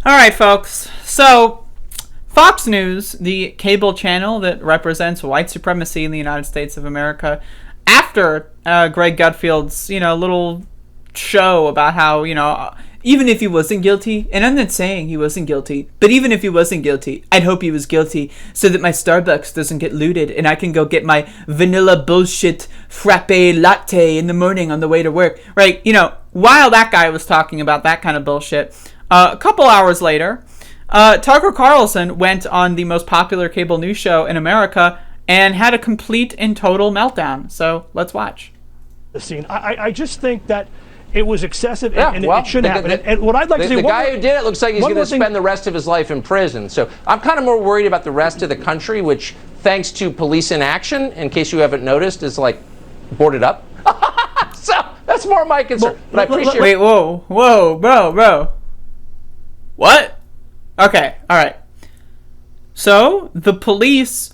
All right, folks. So, Fox News, the cable channel that represents white supremacy in the United States of America, after Greg Gutfield's, little show about how, even if he wasn't guilty, and I'm not saying he wasn't guilty, but even if he wasn't guilty, I'd hope he was guilty so that my Starbucks doesn't get looted and I can go get my vanilla bullshit frappe latte in the morning on the way to work. Right? While that guy was talking about that kind of bullshit, a couple hours later, Tucker Carlson went on the most popular cable news show in America and had a complete and total meltdown. So let's watch. The scene. I just think that it was excessive and it shouldn't happen. And what I'd like to say, the guy who did it looks like he's going to spend the rest of his life in prison. So I'm kind of more worried about the rest of the country, which, thanks to police inaction, in case you haven't noticed, is like boarded up. So that's more my concern. But I appreciate. Wait, whoa, bro. What? Okay, all right. So the police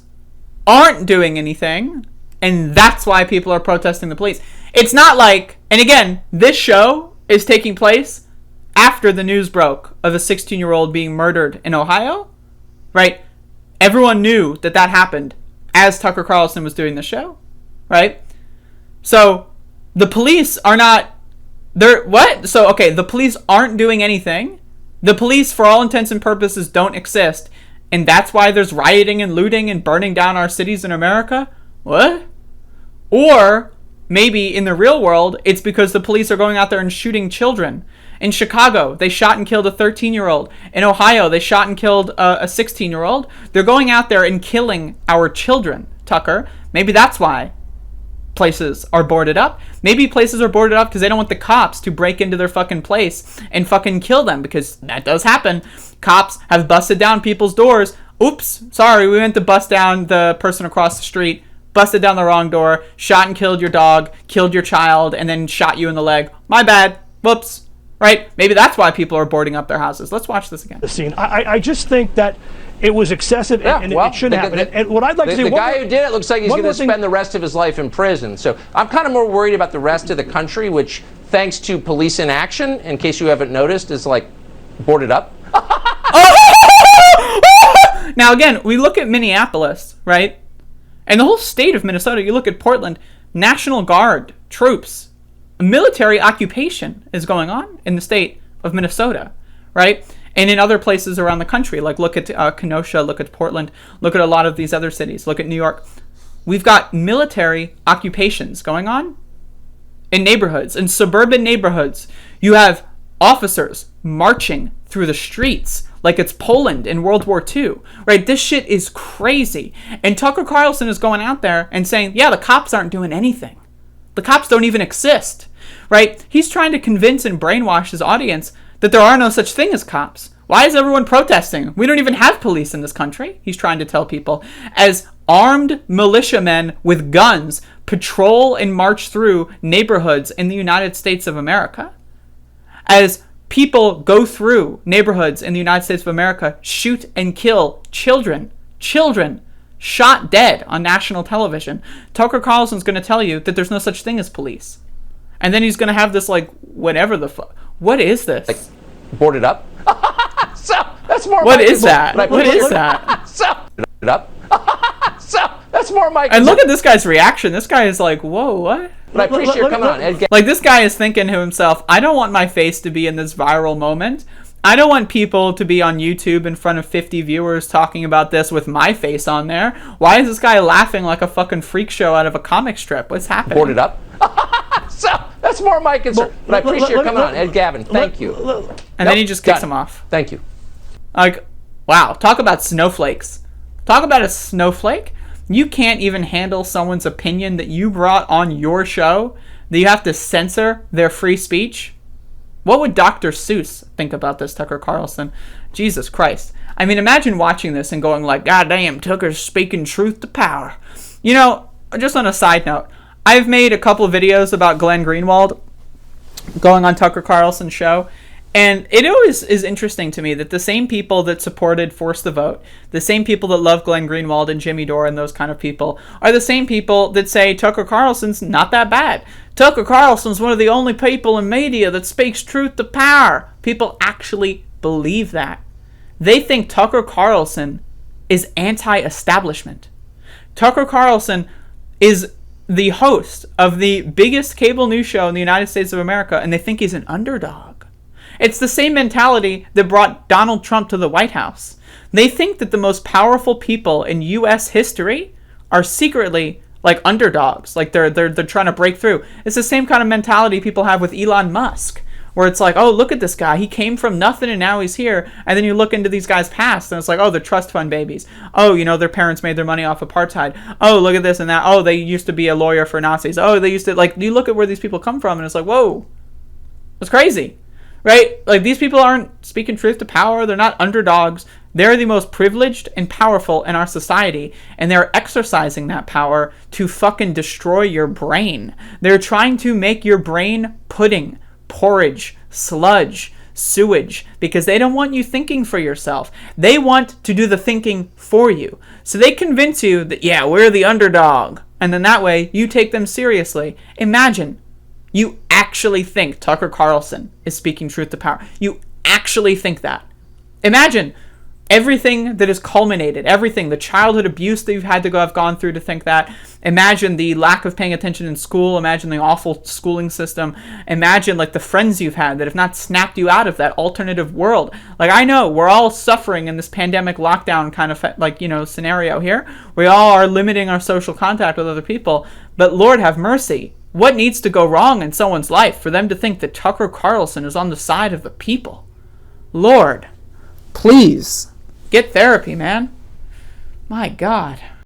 aren't doing anything, and that's why people are protesting the police. It's not like, and again, this show is taking place after the news broke of a 16-year-old being murdered in Ohio, right? Everyone knew that happened as Tucker Carlson was doing the show, right? So the police are not, the police aren't doing anything. The police, for all intents and purposes, don't exist. And that's why there's rioting and looting and burning down our cities in America? What? Or maybe in the real world, it's because the police are going out there and shooting children. In Chicago, they shot and killed a 13-year-old. In Ohio, they shot and killed a 16-year-old. They're going out there and killing our children, Tucker. Maybe that's why places are boarded up. Maybe places are boarded up because they don't want the cops to break into their fucking place and fucking kill them, because that does happen. Cops have busted down people's doors. Oops, sorry, we meant to bust down the person across the street. Busted down the wrong door, shot and killed your dog, killed your child, and then shot you in the leg. My bad. Whoops. Right? Maybe that's why people are boarding up their houses. Let's watch this again. The scene. I just think that it was excessive and it shouldn't happen. And what I'd like to say, the guy who did it looks like he's going to spend the rest of his life in prison. So I'm kind of more worried about the rest of the country, which, thanks to police inaction, in case you haven't noticed, is like boarded up. Now again, we look at Minneapolis, right? And the whole state of Minnesota. You look at Portland, National Guard troops, military occupation is going on in the state of Minnesota, right? And in other places around the country, like look at Kenosha, look at Portland, look at a lot of these other cities, look at New York. We've got military occupations going on in neighborhoods, in suburban neighborhoods. You have officers marching through the streets like it's Poland in World War II, right? This shit is crazy. And Tucker Carlson is going out there and saying, yeah, the cops aren't doing anything. The cops don't even exist, right? He's trying to convince and brainwash his audience that there are no such thing as cops. Why is everyone protesting? We don't even have police in this country, he's trying to tell people. As armed militiamen with guns patrol and march through neighborhoods in the United States of America. As people go through neighborhoods in the United States of America, shoot and kill children shot dead on national television. Tucker Carlson's going to tell you that there's no such thing as police. And then he's going to have this, like, whatever the fuck. What is this? Like, boarded up? So, that's more What is that? What is that? So, up? So, that's more my concern. And look at this guy's reaction. This guy is like, whoa, what? But I appreciate you coming on, Ed. Like, this guy is thinking to himself, I don't want my face to be in this viral moment. I don't want people to be on YouTube in front of 50 viewers talking about this with my face on there. Why is this guy laughing like a fucking freak show out of a comic strip? What's happening? Boarded up? So, that's more my concern. But I appreciate you coming on, Ed Gavin. Thank you. And then he just kicks him off. Thank you. Like, wow, talk about snowflakes. Talk about a snowflake. You can't even handle someone's opinion that you brought on your show, that you have to censor their free speech. What would Dr. Seuss think about this, Tucker Carlson? Jesus Christ. I mean, imagine watching this and going like, God damn, Tucker's speaking truth to power. You know, just on a side note, I've made a couple of videos about Glenn Greenwald going on Tucker Carlson's show. And it always is interesting to me that the same people that supported Force the Vote, the same people that love Glenn Greenwald and Jimmy Dore and those kind of people, are the same people that say Tucker Carlson's not that bad. Tucker Carlson's one of the only people in media that speaks truth to power. People actually believe that. They think Tucker Carlson is anti-establishment. Tucker Carlson is the host of the biggest cable news show in the United States of America, and they think he's an underdog. It's the same mentality that brought Donald Trump to the White House. They think that the most powerful people in U.S. history are secretly like underdogs, like they're trying to break through. It's the same kind of mentality people have with Elon Musk, where it's like, oh, look at this guy. He came from nothing and now he's here. And then you look into these guys' past and it's like, oh, they're trust fund babies. Oh, their parents made their money off apartheid. Oh, look at this and that. Oh, they used to be a lawyer for Nazis. Oh, they used to, like, you look at where these people come from and it's like, whoa, it's crazy, right? Like, these people aren't speaking truth to power. They're not underdogs. They're the most privileged and powerful in our society, and they're exercising that power to fucking destroy your brain. They're trying to make your brain pudding, porridge, sludge, sewage, because they don't want you thinking for yourself. They want to do the thinking for you. So they convince you that, yeah, we're the underdog, and then that way you take them seriously. Imagine you actually think Tucker Carlson is speaking truth to power. You actually think that. Imagine everything that has culminated, everything, the childhood abuse that you've had to have gone through to think that. Imagine the lack of paying attention in school. Imagine the awful schooling system. Imagine like the friends you've had that have not snapped you out of that alternative world. Like, I know we're all suffering in this pandemic lockdown kind of scenario here. We all are limiting our social contact with other people. But Lord have mercy. What needs to go wrong in someone's life for them to think that Tucker Carlson is on the side of the people? Lord, please. Get therapy, man. My God.